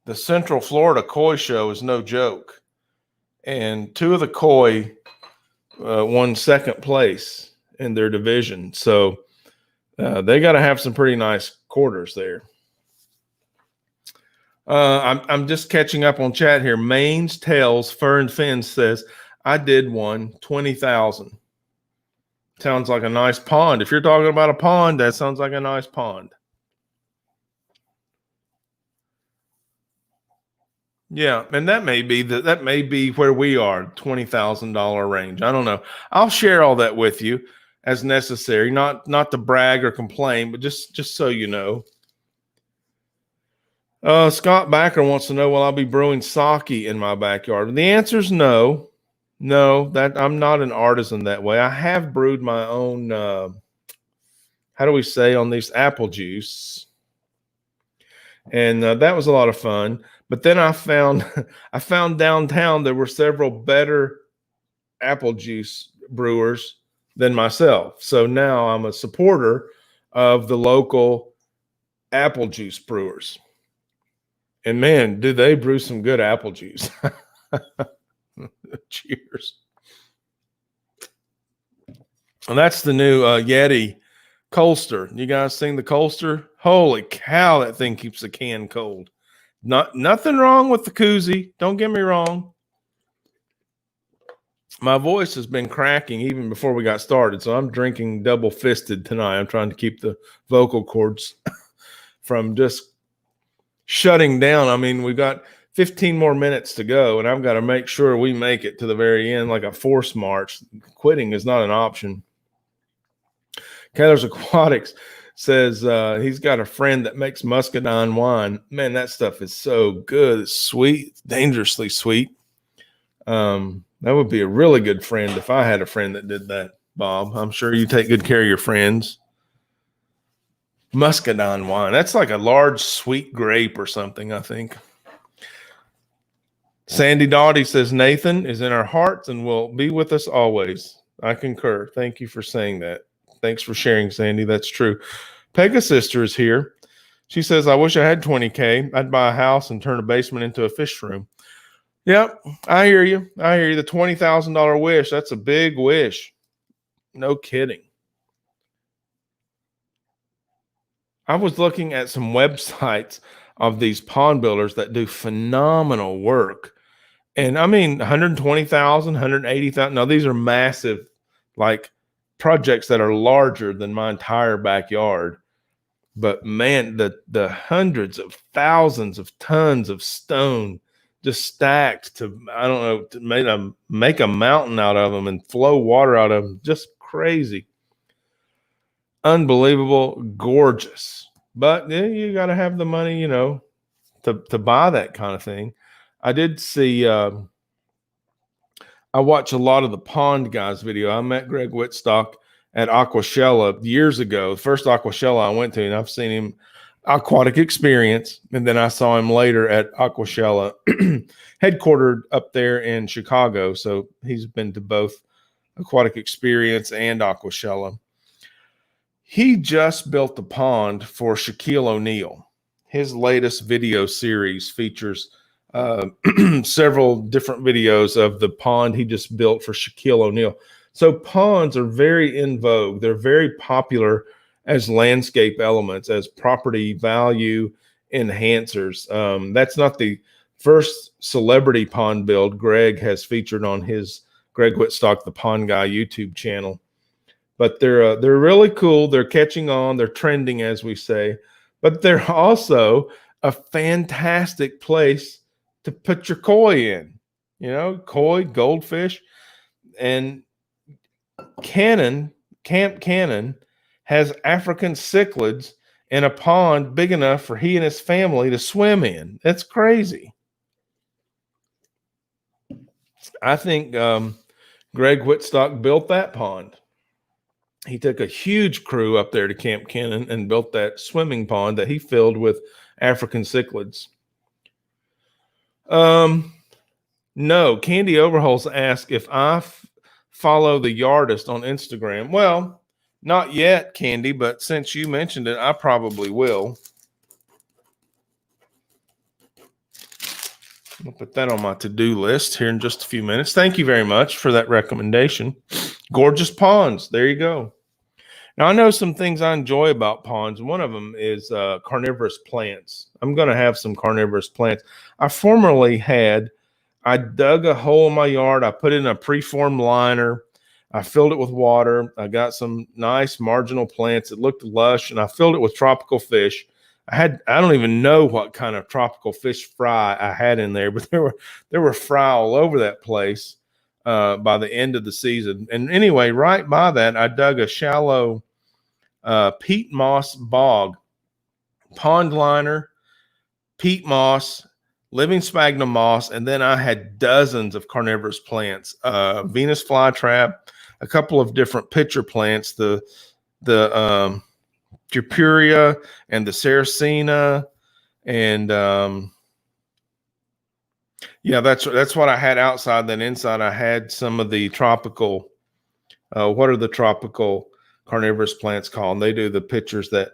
The Central Florida Koi Show is no joke. And two of the koi won second place in their division. So they got to have some pretty nice quarters there. I'm just catching up on chat here. Maine's Tails Fur and Fins says, I did one, 20,000. Sounds like a nice pond. If you're talking about a pond, that sounds like a nice pond. Yeah, and that may be where we are, $20,000 range. I don't know. I'll share all that with you as necessary, not to brag or complain, but just so you know. Scott Backer wants to know, will I be brewing sake in my backyard? The answer is no. No, that I'm not an artisan that way. I have brewed my own, how do we say on these, apple juice. And that was a lot of fun. But then I found downtown there were several better apple juice brewers than myself. So now I'm a supporter of the local apple juice brewers. And man, do they brew some good apple juice. Cheers. And that's the new Yeti Colster. You guys seen the Colster? Holy cow, that thing keeps the can cold. Nothing wrong with the koozie. Don't get me wrong. My voice has been cracking even before we got started, so I'm drinking double-fisted tonight. I'm trying to keep the vocal cords from just shutting down. I mean, we got 15 more minutes to go, and I've got to make sure we make it to the very end like a force march. Quitting is not an option. Keller's Aquatics says he's got a friend that makes muscadine wine. Man, that stuff is so good. It's sweet, dangerously sweet. That would be a really good friend if I had a friend that did that, Bob. I'm sure you take good care of your friends. Muscadine wine. That's like a large sweet grape or something, I think. Sandy Dottie says, Nathan is in our hearts and will be with us always. I concur. Thank you for saying that. Thanks for sharing, Sandy. That's true. Pegasister is here. She says, I wish I had 20K. I'd buy a house and turn a basement into a fish room. Yep, I hear you. I hear you. The $20,000 wish. That's a big wish. No kidding. I was looking at some websites of these pond builders that do phenomenal work. And I mean, 120,000, 180,000. Now, these are massive, like projects that are larger than my entire backyard. But man, the hundreds of thousands of tons of stone just stacked to, I don't know, to make a mountain out of them and flow water out of them. Just crazy. Unbelievable, gorgeous. But yeah, you got to have the money, to buy that kind of thing. I did see, I watch a lot of the Pond Guys video. I met Greg Whitstock at Aquashella years ago. The first Aquashella I went to, and I've seen him aquatic experience. And then I saw him later at Aquashella, headquartered up there in Chicago. So he's been to both aquatic experience and Aquashella. He just built the pond for Shaquille O'Neal. His latest video series features several different videos of the pond he just built for Shaquille O'Neal. So ponds are very in vogue. They're very popular as landscape elements, as property value enhancers. That's not the first celebrity pond build Greg has featured on his Greg Whitstock, the Pond Guy YouTube channel. But they're really cool. They're catching on. They're trending, as we say. But they're also a fantastic place to put your koi in. You know, koi, goldfish, and Camp Cannon has African cichlids in a pond big enough for he and his family to swim in. That's crazy. I think Greg Whitstock built that pond. He took a huge crew up there to Camp Cannon and built that swimming pond that he filled with African cichlids. No, Candy Overholes asked if I follow the Yardist on Instagram. Well, not yet, Candy, but since you mentioned it, I probably will. I'll put that on my to-do list here in just a few minutes. Thank you very much for that recommendation. Gorgeous ponds. There you go. Now, I know some things I enjoy about ponds. One of them is carnivorous plants. I'm going to have some carnivorous plants. I dug a hole in my yard. I put in a preformed liner. I filled it with water. I got some nice marginal plants. It looked lush, and I filled it with tropical fish. I don't even know what kind of tropical fish fry I had in there, but there were fry all over that place by the end of the season. And anyway, right by that, I dug a shallow peat moss bog, pond liner, peat moss, living sphagnum moss, and then I had dozens of carnivorous plants, Venus flytrap, a couple of different pitcher plants, the Purpurea and the Sarracena, and yeah, that's what I had outside. Then inside, I had some of the tropical. What are the tropical carnivorous plants called? And they do the pitchers that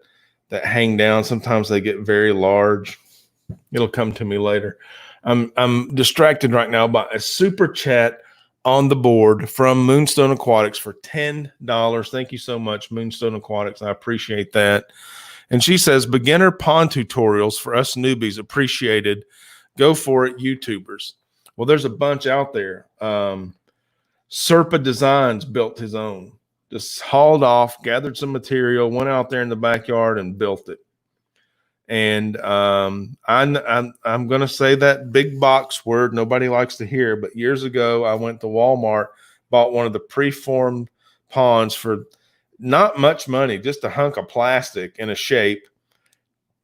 hang down. Sometimes they get very large. It'll come to me later. I'm distracted right now by a super chat on the board from Moonstone Aquatics for $10. Thank you so much, Moonstone Aquatics. I appreciate that. And she says, beginner pond tutorials for us newbies appreciated. Go for it, YouTubers. Well, there's a bunch out there. Serpa Designs built his own. Just hauled off, gathered some material, went out there in the backyard and built it. And I'm going to say that big box word nobody likes to hear, but years ago I went to Walmart, bought one of the preformed ponds for not much money, just a hunk of plastic in a shape,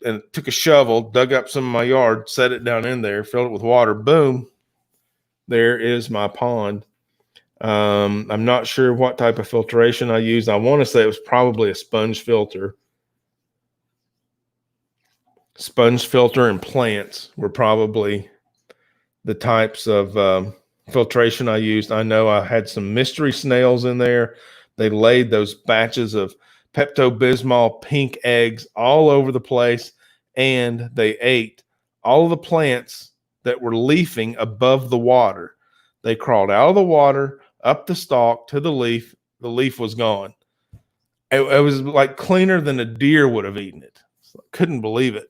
and took a shovel, dug up some of my yard, set it down in there, filled it with water. Boom, there is my pond. I'm not sure what type of filtration I used. I want to say it was probably a sponge filter. Sponge filter and plants were probably the types of filtration I used. I know I had some mystery snails in there. They laid those batches of Pepto-Bismol pink eggs all over the place, and they ate all of the plants that were leafing above the water. They crawled out of the water, up the stalk to the leaf. The leaf was gone. It was like cleaner than a deer would have eaten it. So I couldn't believe it.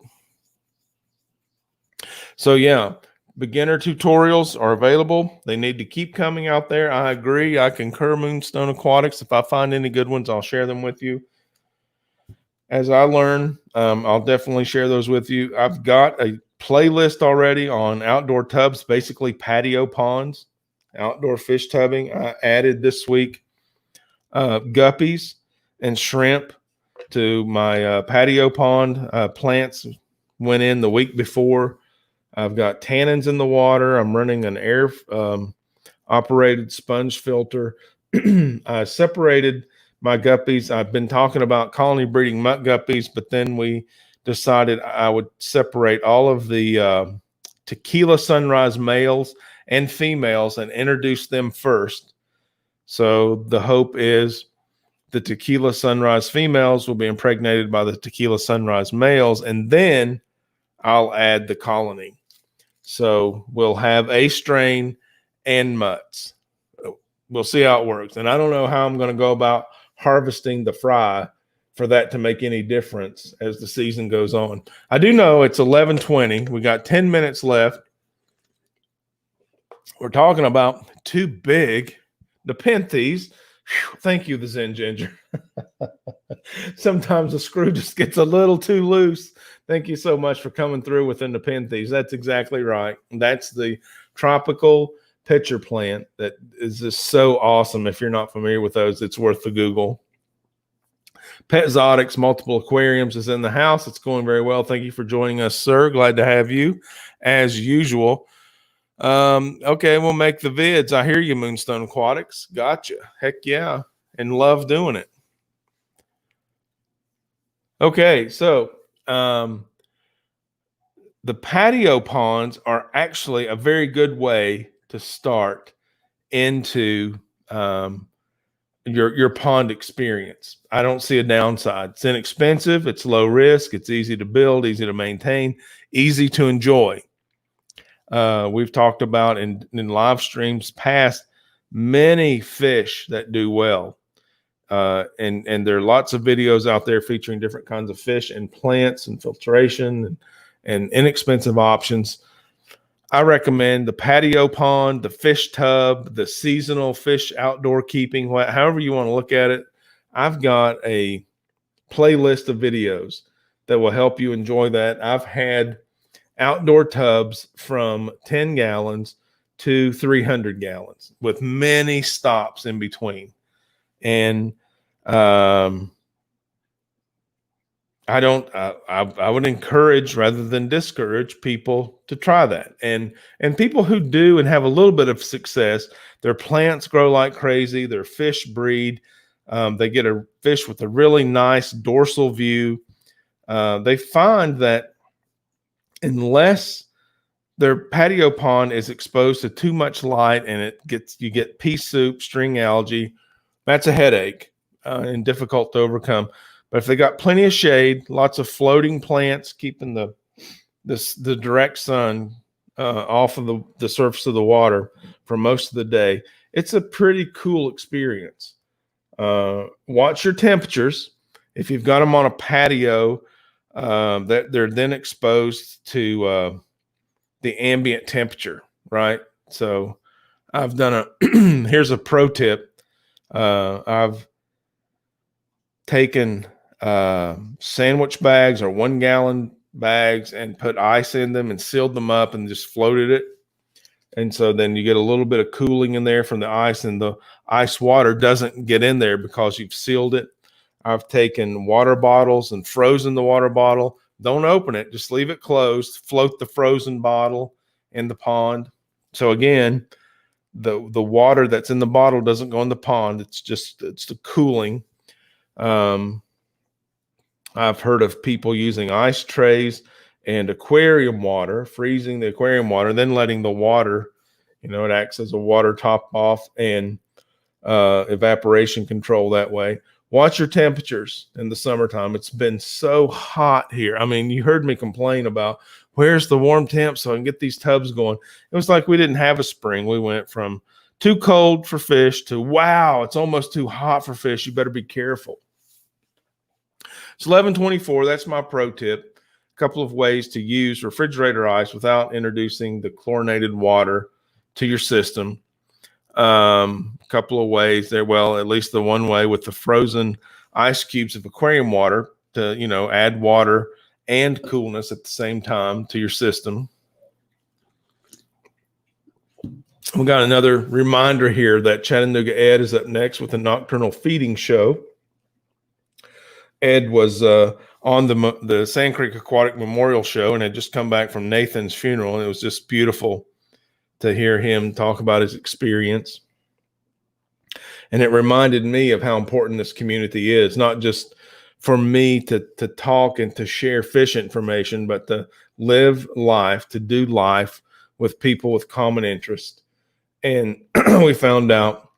So yeah, beginner tutorials are available. They need to keep coming out there. I agree. I concur, Moonstone Aquatics. If I find any good ones, I'll share them with you. As I learn, I'll definitely share those with you. I've got a playlist already on outdoor tubs, basically patio ponds, outdoor fish tubbing. I added this week guppies and shrimp to my patio pond. Plants went in the week before. I've got tannins in the water. I'm running an air operated sponge filter. I separated my guppies. I've been talking about colony breeding muck guppies, but then we decided I would separate all of the tequila sunrise males and females and introduce them first. So the hope is the tequila sunrise females will be impregnated by the tequila sunrise males, and then I'll add the colony. So we'll have A strain and mutts. We'll see how it works. And I don't know how I'm going to go about harvesting the fry for that to make any difference as the season goes on. I do know it's 11:20. We got 10 minutes left. We're talking about two big Nepenthes. Thank you, the Zen Ginger. Sometimes the screw just gets a little too loose. Thank you so much for coming through with the Nepenthes. That's exactly right. That's the tropical pitcher plant that is just so awesome. If you're not familiar with those, it's worth the Google. Pet Exotics Multiple Aquariums is in the house. It's going very well. Thank you for joining us, sir. Glad to have you as usual. Okay, we'll make the vids. I hear you, Moonstone Aquatics. Gotcha. Heck yeah. And love doing it. Okay, so the patio ponds are actually a very good way to start into your pond experience. I don't see a downside. It's inexpensive, it's low risk, it's easy to build, easy to maintain, easy to enjoy. We've talked about in live streams past many fish that do well. And there are lots of videos out there featuring different kinds of fish and plants and filtration and inexpensive options. I recommend the patio pond, the fish tub, the seasonal fish outdoor keeping, however you want to look at it. I've got a playlist of videos that will help you enjoy that. I've had outdoor tubs from 10 gallons to 300 gallons with many stops in between. And I would encourage rather than discourage people to try that. And people who do and have a little bit of success, their plants grow like crazy, their fish breed. They get a fish with a really nice dorsal view. They find that unless their patio pond is exposed to too much light and you get pea soup, string algae, that's a headache and difficult to overcome. But if they got plenty of shade, lots of floating plants, keeping the direct sun off of the surface of the water for most of the day, it's a pretty cool experience. Watch your temperatures. If you've got them on a patio, that they're then exposed to the ambient temperature, right? So I've done here's a pro tip. I've taken sandwich bags or 1 gallon bags and put ice in them and sealed them up and just floated it. And so then you get a little bit of cooling in there from the ice, and the ice water doesn't get in there because you've sealed it. I've taken water bottles and frozen the water bottle. Don't open it, just leave it closed. Float the frozen bottle in the pond. So again, the water that's in the bottle doesn't go in the pond. It's the cooling. I've heard of people using ice trays and aquarium water, freezing the aquarium water, then letting the water, it acts as a water top off and evaporation control that way. Watch your temperatures in the summertime. It's been so hot here. I mean, you heard me complain about where's the warm temp so I can get these tubs going. It was like we didn't have a spring. We went from too cold for fish to, wow, it's almost too hot for fish. You better be careful. It's 11:24. That's my pro tip. A couple of ways to use refrigerator ice without introducing the chlorinated water to your system. Couple of ways there. Well, at least the one way with the frozen ice cubes of aquarium water to, add water and coolness at the same time to your system. We got another reminder here that Chattanooga Ed is up next with a nocturnal feeding show. Ed was on the Sand Creek Aquatic Memorial Show and had just come back from Nathan's funeral, and it was just beautiful to hear him talk about his experience. And it reminded me of how important this community is, not just for me to talk and to share fish information, but to live life, to do life with people with common interest. And we found out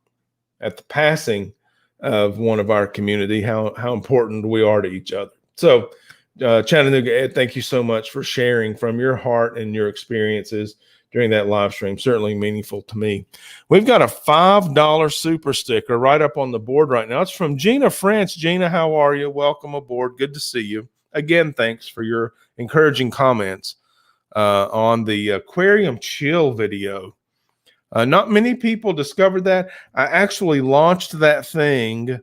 at the passing of one of our community how important we are to each other. So Chattanooga Ed, thank you so much for sharing from your heart and your experiences during that live stream. Certainly meaningful to me. We've got a $5 super sticker right up on the board right now. It's from Gina France. Gina, how are you? Welcome aboard. Good to see you. Again, thanks for your encouraging comments on the aquarium chill video. Not many people discovered that. I actually launched that thing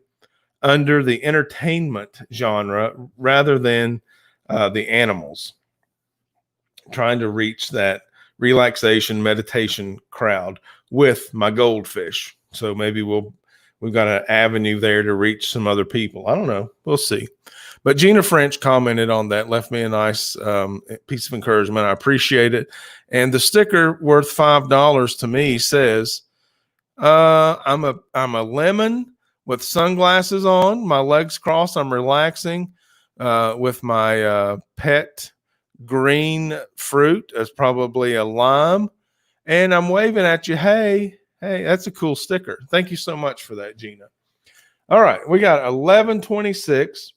under the entertainment genre rather than the animals, trying to reach that relaxation meditation crowd with my goldfish. So maybe we've got an avenue there to reach some other people. I don't know. We'll see. But Gina French commented on that, left me a nice piece of encouragement. I appreciate it. And the sticker worth $5 to me says, I'm a lemon with sunglasses on, my legs crossed. I'm relaxing with my pet green fruit. That's probably a lime. And I'm waving at you. Hey, that's a cool sticker. Thank you so much for that, Gina. All right, we got 11:26.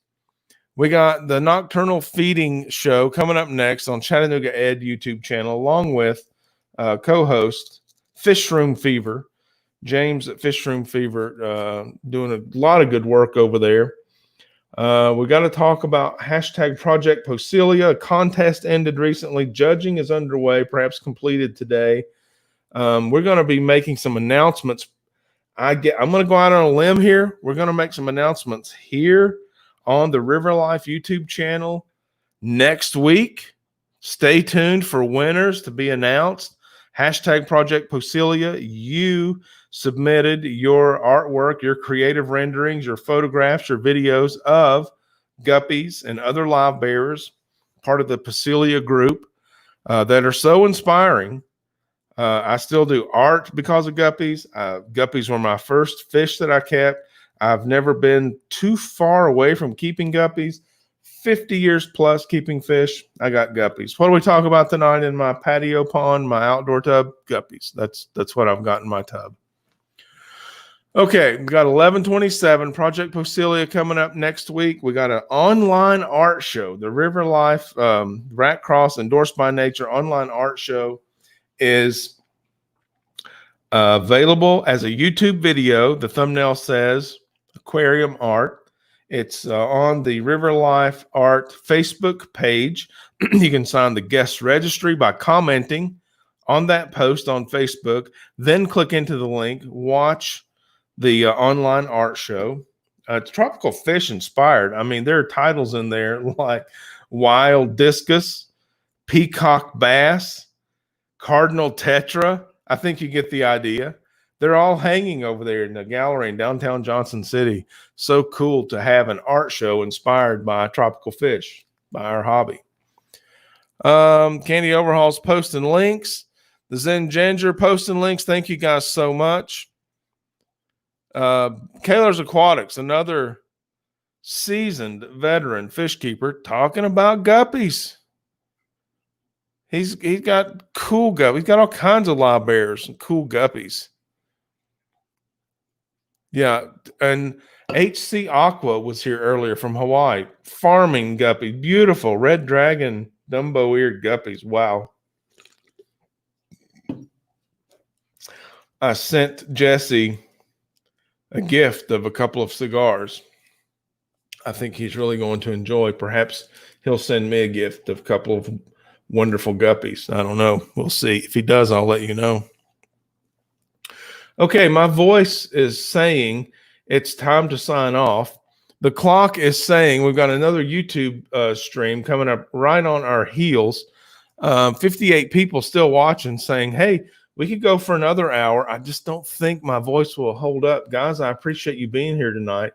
We got the Nocturnal Feeding Show coming up next on Chattanooga Ed YouTube channel, along with co-host Fishroom Fever, James at Fishroom Fever, doing a lot of good work over there. We got to talk about hashtag Project Posilia. A contest ended recently. Judging is underway, perhaps completed today. We're going to be making some announcements. I'm going to go out on a limb here. We're going to make some announcements here on the River Life YouTube channel next week. Stay tuned for winners to be announced. Hashtag Project Posilia. You submitted your artwork, your creative renderings, your photographs, your videos of guppies and other live bearers, part of the Posilia group, that are so inspiring. I still do art because of guppies. Guppies were my first fish that I kept. I've never been too far away from keeping guppies. 50 years plus keeping fish. I got guppies. What do we talk about tonight in my patio pond, my outdoor tub? Guppies. That's what I've got in my tub. Okay, we got 11:27. Project Posilia coming up next week. We got an online art show. The River Life Rat Cross endorsed by nature online art show is available as a YouTube video. The thumbnail says aquarium art. It's on the River Life Art Facebook page. You can sign the guest registry by commenting on that post on Facebook, then click into the link, watch the online art show. It's tropical fish inspired. I mean, there are titles in there like wild discus, peacock bass, cardinal tetra. I think you get the idea. They're all hanging over there in the gallery in downtown Johnson City. So cool to have an art show inspired by tropical fish, by our hobby. Candy Overhaul's posting links. The Zen Ginger posting links. Thank you guys so much. Kaler's Aquatics, another seasoned veteran fish keeper, talking about guppies. He's got cool guppies. He's got all kinds of live bears and cool guppies. Yeah, and HC Aqua was here earlier from Hawaii, farming guppies, beautiful red dragon, Dumbo-eared guppies. Wow. I sent Jesse a gift of a couple of cigars. I think he's really going to enjoy. Perhaps he'll send me a gift of a couple of wonderful guppies. I don't know. We'll see. If he does, I'll let you know. Okay, my voice is saying it's time to sign off. The clock is saying we've got another YouTube stream coming up right on our heels. 58 people still watching, saying, hey, we could go for another hour. I just don't think my voice will hold up. Guys, I appreciate you being here tonight.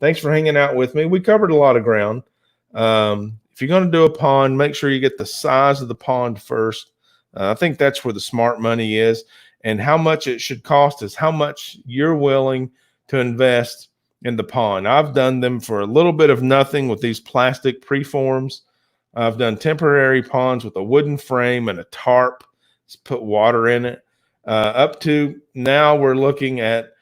Thanks for hanging out with me. We covered a lot of ground. If you're going to do a pond, make sure you get the size of the pond first. I think that's where the smart money is. And how much it should cost is how much you're willing to invest in the pond. I've done them for a little bit of nothing with these plastic preforms. I've done temporary ponds with a wooden frame and a tarp. Just put water in it. Up to now, we're looking at,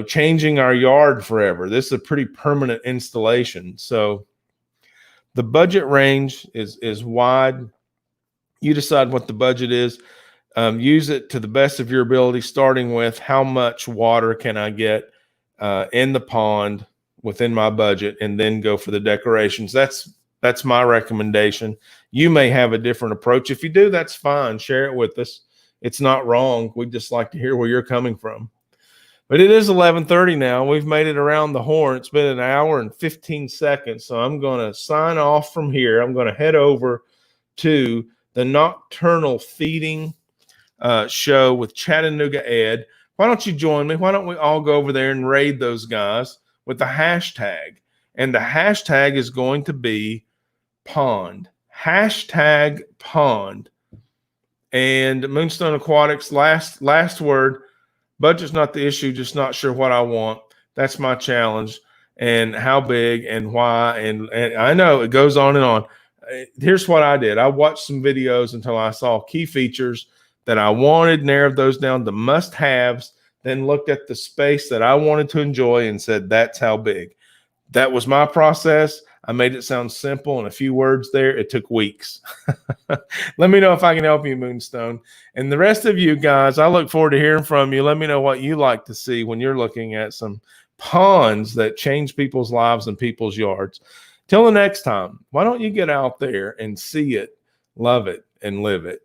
changing our yard forever. This is a pretty permanent installation. So the budget range is wide. You decide what the budget is. Use it to the best of your ability, starting with how much water can I get in the pond within my budget, and then go for the decorations. That's my recommendation. You may have a different approach. If you do, that's fine. Share it with us. It's not wrong. We'd just like to hear where you're coming from. But it is 11:30 now. We've made it around the horn. It's been an hour and 15 seconds. So I'm going to sign off from here. I'm going to head over to the nocturnal feeding show with Chattanooga Ed. Why don't you join me? Why don't we all go over there and raid those guys with the hashtag? And the hashtag is going to be pond. Hashtag pond. And Moonstone Aquatics, last word. Budget's not the issue, just not sure what I want. That's my challenge. And how big and why. And I know it goes on and on. Here's what I did. I watched some videos until I saw key features that I wanted, narrowed those down to must-haves, then looked at the space that I wanted to enjoy and said, that's how big. That was my process. I made it sound simple in a few words there. It took weeks. Let me know if I can help you, Moonstone. And the rest of you guys, I look forward to hearing from you. Let me know what you like to see when you're looking at some ponds that change people's lives and people's yards. Till the next time, why don't you get out there and see it, love it, and live it?